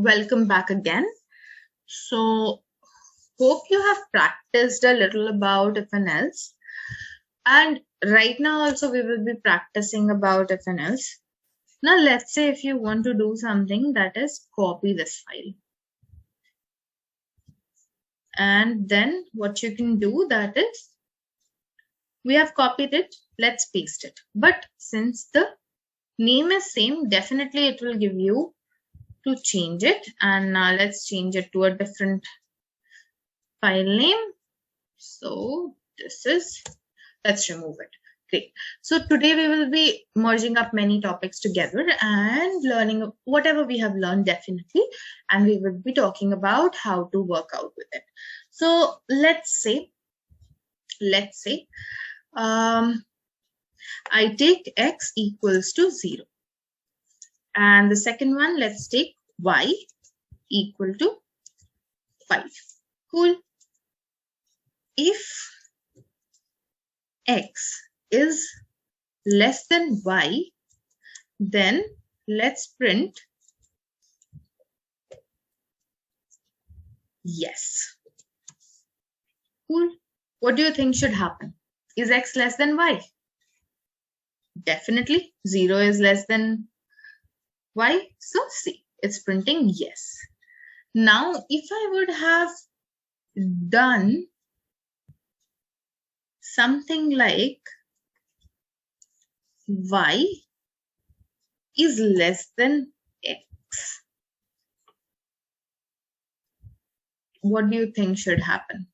welcome back again. So, hope you have practiced a little about if and else. And right now, also, we will be practicing about if and else. Now, let's say if you want to do something, that is copy this file. And then what you can do, that is, we have copied it, let's paste it. But since the name is same, definitely it will give you to change it. And now let's change it to a different file name. So this is, let's remove it. Great. So today we will be merging up many topics together and learning whatever we have learned, definitely, and we will be talking about how to work out with it. So let's say I take x equals to 0, and the second one, let's take y equal to 5. Cool. If x is less than y, then let's print yes. Cool. What do you think should happen? Is x less than y? Definitely 0 is less than y. So see, it's printing yes. Now, if I would have done something like y is less than x, what do you think should happen?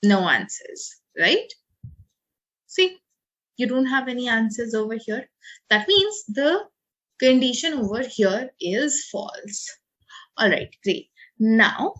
No answers, right? See, you don't have any answers over here. That means the condition over here is false. All right, great. Now,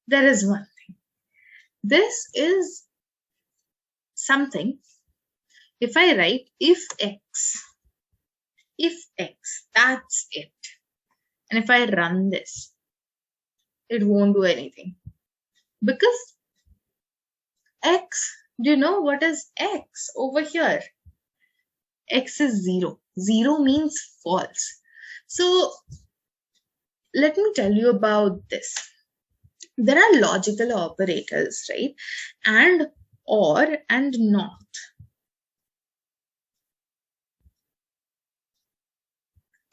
there is one thing. This is something. If I write if x, that's it. And if I run this, it won't do anything. Because x, do you know what is x over here? X is 0. 0 means false. So let me tell you about this. There are logical operators, right? And, or, and not.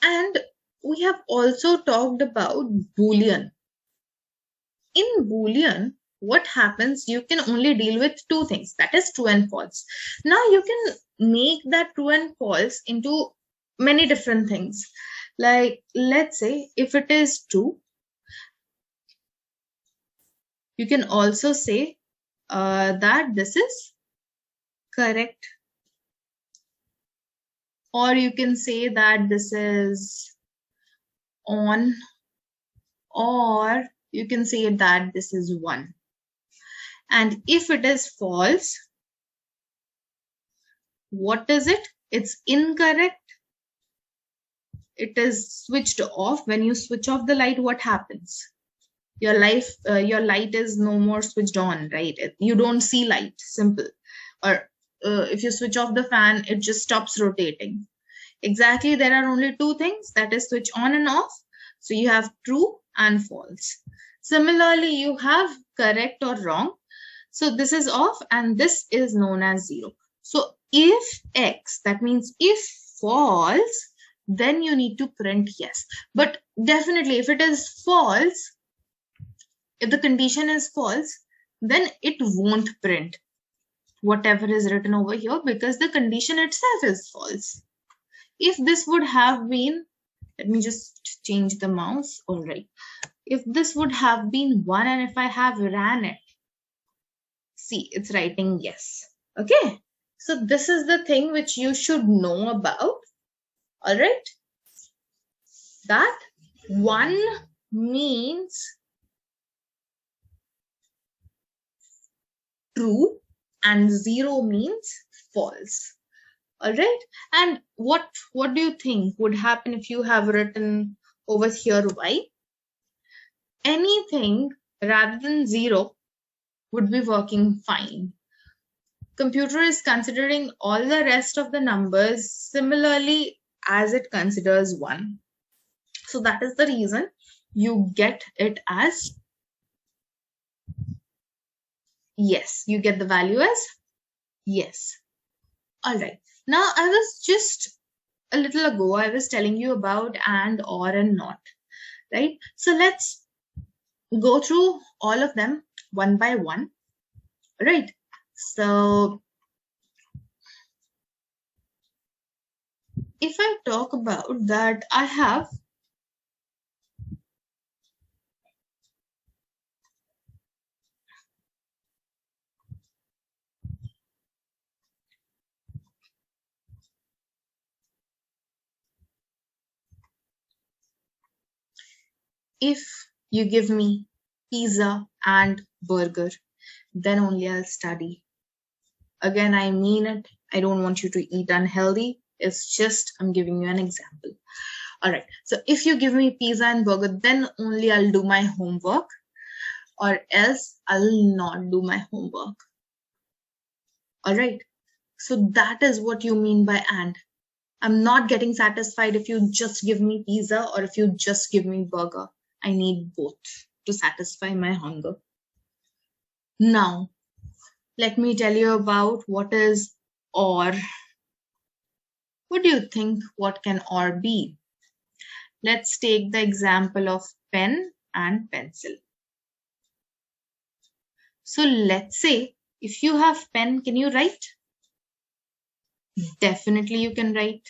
And we have also talked about Boolean. In Boolean, what happens, you can only deal with two things, that is true and false. Now you can make that true and false into many different things. Like, let's say if it is true, you can also say that this is correct. Or you can say that this is on, or you can say that this is 1. And if it is false, what is it? It's incorrect. It is switched off. When you switch off the light, what happens? Your light is no more switched on, right? You don't see light, simple. Or if you switch off the fan, it just stops rotating. Exactly, there are only two things, that is switch on and off. So you have true and false. Similarly, you have correct or wrong. So this is off and this is known as 0. So if x, that means if false, then you need to print yes. But definitely if it is false, if the condition is false, then it won't print whatever is written over here because the condition itself is false. If this would have been, let me just change the mouse. All right. If this would have been 1 and if I have ran it, see, it's writing yes. Okay. So this is the thing which you should know about. All right. That 1 means true and 0 means false. All right. And what do you think would happen if you have written over here y? Anything rather than 0 would be working fine. Computer is considering all the rest of the numbers similarly as it considers 1. So that is the reason you get it as yes. You get the value as yes. All right. Now, I was just a little ago, I was telling you about and, or, and not, right? So let's go through all of them one by one, right? So if I talk about that, I have if you give me pizza and burger, then only I'll study. Again, I mean it. I don't want you to eat unhealthy. It's just I'm giving you an example. All right. So if you give me pizza and burger, then only I'll do my homework, or else I'll not do my homework. All right. So that is what you mean by and. I'm not getting satisfied if you just give me pizza or if you just give me burger. I need both to satisfy my hunger. Now, let me tell you about what is or. What do you think? What can or be? Let's take the example of pen and pencil. So let's say if you have pen, can you write? Definitely you can write.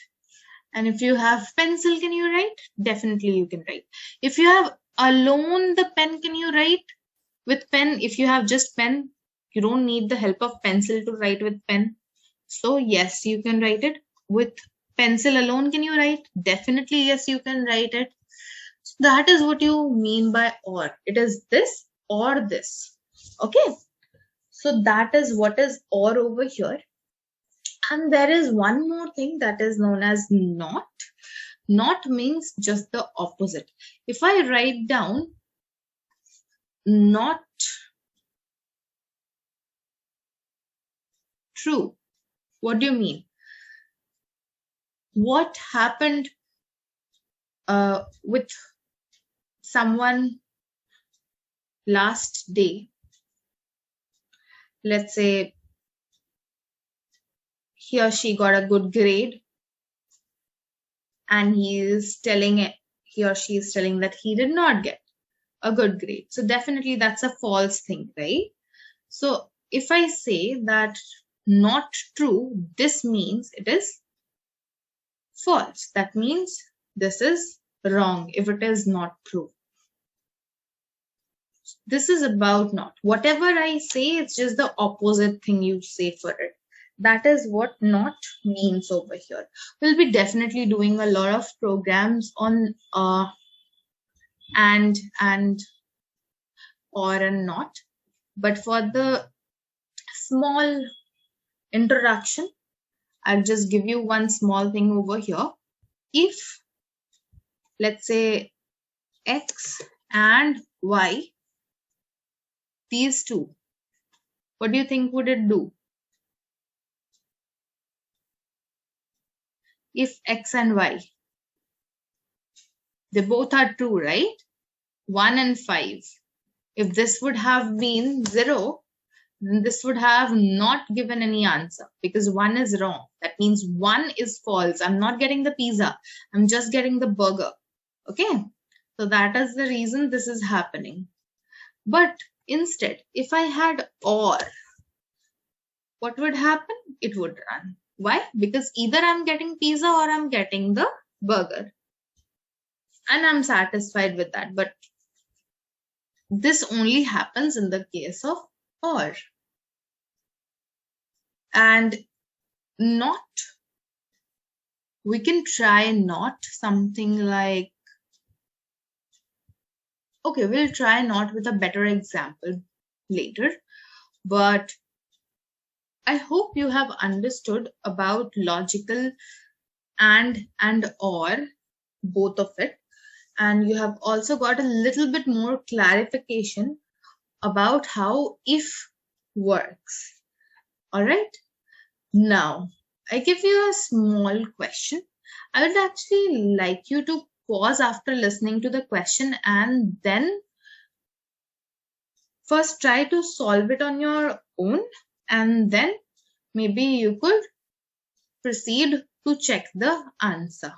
And if you have pencil, can you write? Definitely you can write. If you have alone the pen, can you write? With pen, if you have just pen, you don't need the help of pencil to write with pen. So yes, you can write it. With pencil alone, can you write? Definitely yes, you can write it. So that is what you mean by or. It is this or this. Okay. So that is what is or over here. And there is one more thing that is known as not. Not means just the opposite. If I write down not true, what do you mean? What happened with someone last day? Let's say he or she got a good grade and he or she is telling that he did not get a good grade. So definitely that's a false thing, right? So if I say that not true, this means it is false. That means this is wrong if it is not true. This is about not. Whatever I say, it's just the opposite thing you say for it. That is what not means over here. We'll be definitely doing a lot of programs on and or and not. But for the small introduction, I'll just give you one small thing over here. If let's say X and Y, these two, what do you think would it do? If X and Y, they both are true, right? 1 and 5. If this would have been 0, then this would have not given any answer because 1 is wrong. That means 1 is false. I'm not getting the pizza. I'm just getting the burger. Okay. So that is the reason this is happening. But instead, if I had or, what would happen? It would run. Why? Because either I'm getting pizza or I'm getting the burger. And I'm satisfied with that. But this only happens in the case of or. And not, we can try not something like, okay, we'll try not with a better example later. But I hope you have understood about logical and or, both of it. And you have also got a little bit more clarification about how if works. All right. Now, I give you a small question. I would actually like you to pause after listening to the question and then first try to solve it on your own, and then maybe you could proceed to check the answer.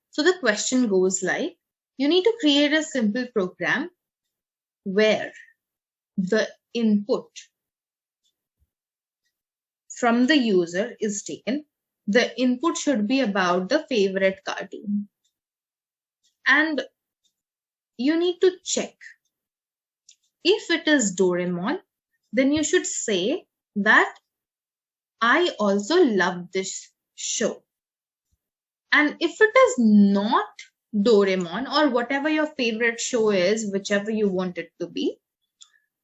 So the question goes like, you need to create a simple program where the input from the user is taken. The input should be about the favorite cartoon. And you need to check. If it is Doraemon, then you should say that I also love this show. And if it is not Doraemon or whatever your favorite show is, whichever you want it to be,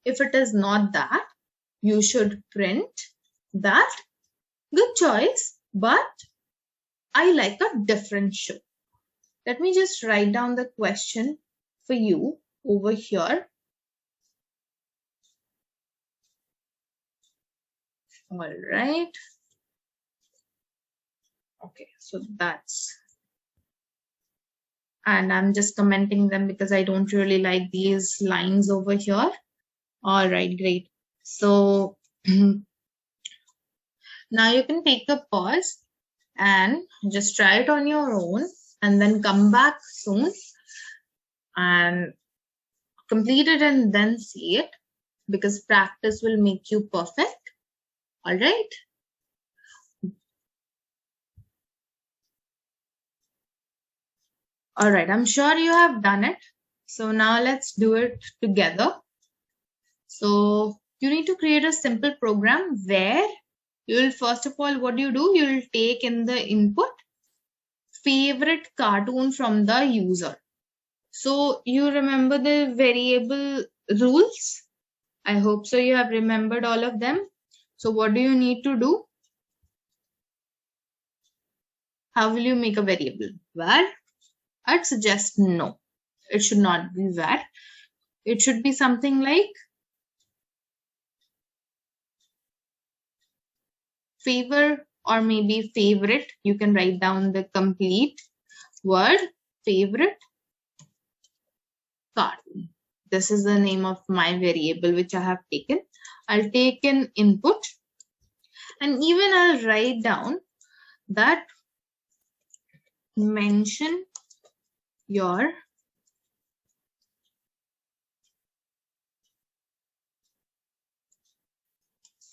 if it is not that, you should print that good choice, but I like a different show. Let me just write down the question for you over here. All right. Okay, so that's, and I'm just commenting them because I don't really like these lines over here. All right, great. So now you can take a pause and just try it on your own and then come back soon and complete it and then see it, because practice will make you perfect. All right. All right, I'm sure you have done it. So now let's do it together. So you need to create a simple program where you will, first of all, what do? You will take in the input favorite cartoon from the user. So you remember the variable rules? I hope so you have remembered all of them. So what do you need to do? How will you make a variable? Var? I'd suggest no. It should not be var. It should be something like favor or maybe favorite. You can write down the complete word, favorite cartoon. This is the name of my variable which I have taken. I'll take an input and even I'll write down that mention your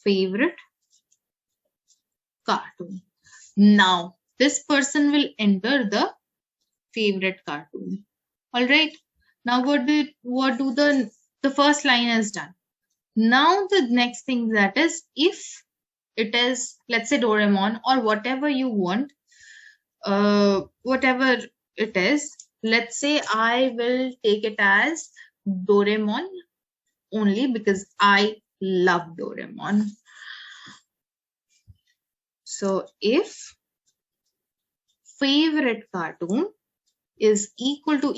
favorite cartoon. Now this person will enter the favorite cartoon. All right. Now what do the first line is done. Now the next thing, that is, if it is, let's say, Doraemon or whatever you want, whatever it is, let's say I will take it as Doraemon only because I love Doraemon. So if favorite cartoon is equal to,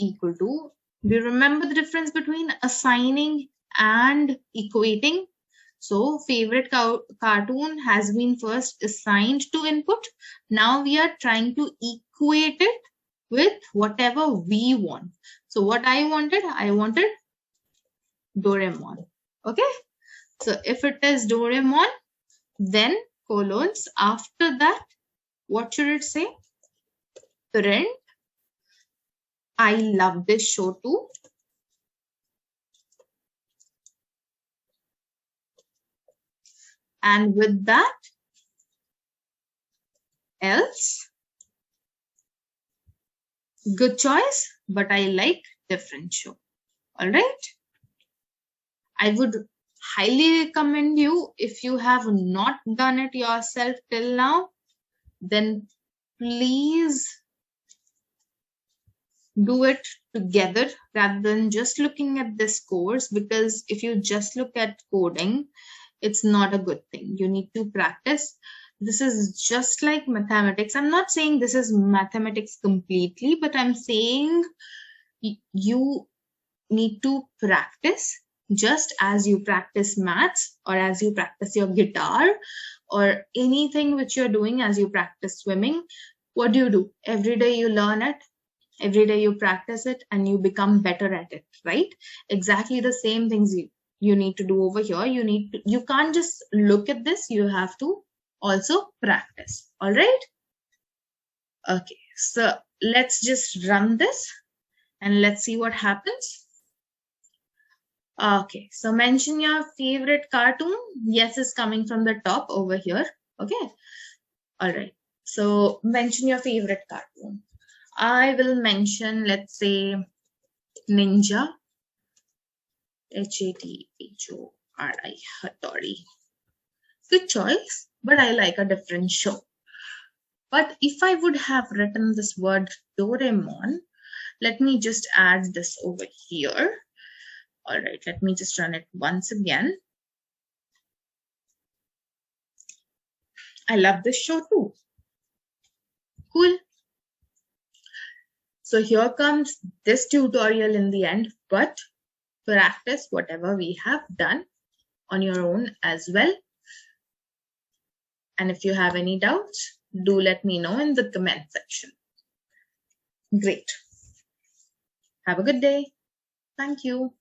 do you remember the difference between assigning and equating? So favorite cartoon has been first assigned to input. Now we are trying to equate it with whatever we want. So what I wanted Doraemon. Okay. So if it is Doraemon, then colons, after that, what should it say? Print, I love this show too. And with that, else, good choice, but I like different show. All right. I would highly recommend you, if you have not done it yourself till now, then please do it together rather than just looking at this course, because if you just look at coding, it's not a good thing. You need to practice. This is just like mathematics. I'm not saying this is mathematics completely, but I'm saying you need to practice Just as you practice maths, or as you practice your guitar, or anything which you're doing, as you practice swimming, what do? Every day you learn it, every day you practice it, and you become better at it, right? Exactly the same things you need to do over here. You can't just look at this, you have to also practice. All right. Okay, so let's just run this and let's see what happens. Okay, so mention your favorite cartoon. Yes is coming from the top over here. Okay, all right. So mention your favorite cartoon. I will mention, let's say, Ninja. Hathori. Hattori. Good choice, but I like a different show. But if I would have written this word Doraemon, let me just add this over here. All right, let me just run it once again. I love this show too. Cool. So here comes this tutorial in the end, but practice whatever we have done on your own as well. And if you have any doubts, do let me know in the comment section. Great. Have a good day. Thank you.